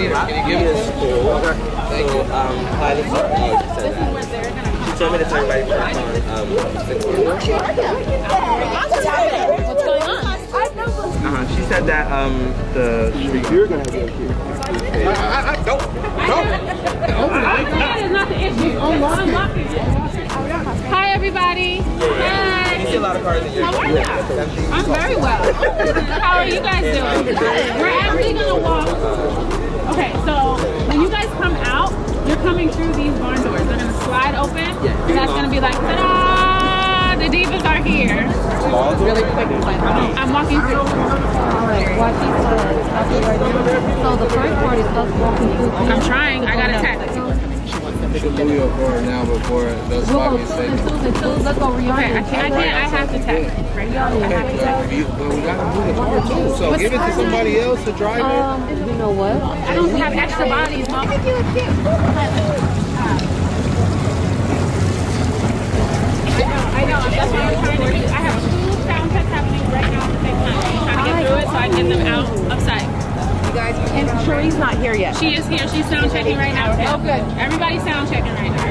Can you give it to me? Okay. Thank you. Pilot, she told me to tell everybody back on What's going on? She said that you're gonna have to go here. Don't. That is not the issue. I'm walking. Hi, everybody. Hi. You see a lot of cars in here. How are you? I'm very well. How are you guys doing? We're actually gonna walk. Okay, so when you guys come out, you're coming through these barn doors. They're gonna slide open. And that's gonna be like, ta-da! The divas are here. Really quick. I'm walking through. Alright, watch these sides. So the first part is us walking through. I'm trying. I got a text. We'll for now before those spots get Let's go Rihanna. Okay, I can't. I have to text. Right now, I have to text. But we gotta move the car too. So give it to somebody else to drive it. You know what? I don't have extra bodies, Mom. I know. That's what I'm trying to do. I have 2 sound checks happening right now at the same time. I'm trying to get through it so I can get them out of sight. And Cherie's not here yet. She is here. She's sound checking right now. Oh, good. Everybody's sound checking right now.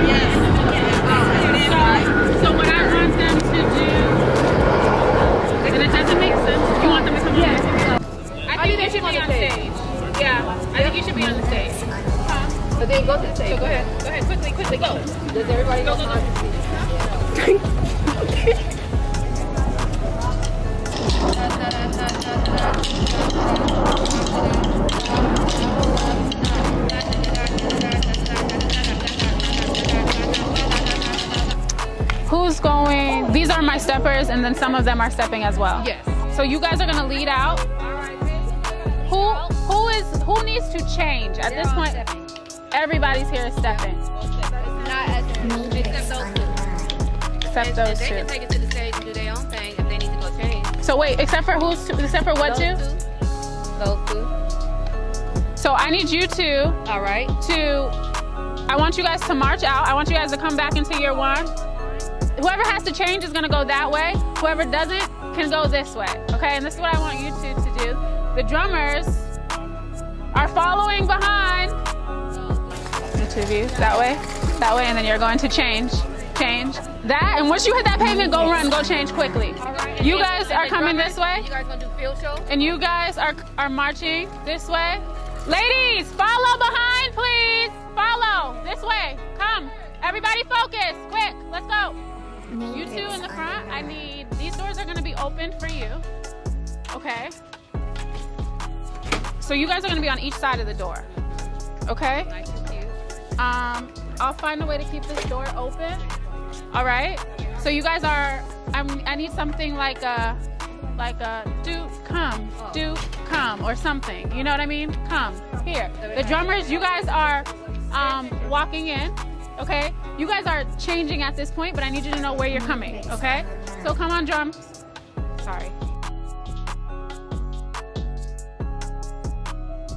Yes. So what I want them to do, and it doesn't make sense. You want them to come on? I think they should be on stage. Yeah, I think you should be on the stage. So they go to the stage. So go ahead. Go ahead. Quickly, go. Does everybody go? Who's going? These are my steppers, and then some of them are stepping as well. Yes. So you guys are gonna lead out. Who needs to change at this point? Everybody's here is stepping. Except those They two. can take it to the stage and do their own thing if they need to go change. So wait, except for what two? Those two. So I need you two. All right. I want you guys to march out. I want you guys to come back into year one. Whoever has to change is gonna go that way. Whoever doesn't can go this way, okay? And this is what I want you two to do. The drummers are following behind. The two of you, that way, and then you're going to change. That, and once you hit that pavement, go run, go change quickly. Right. You guys are coming this way. You guys gonna do field show? And you guys are marching this way. Ladies, follow behind, please. Follow this way. Come. Everybody focus. Quick. Let's go. You two in the front. These doors are going to be open for you. Okay. So you guys are going to be on each side of the door. Okay? Nice and cute. I'll find a way to keep this door open. All right? So you guys are, I need something like a do come or something. You know what I mean? Come here. The drummers, you guys are walking in. Okay, you guys are changing at this point, but I need you to know where you're coming. Okay, so come on, drums. Sorry.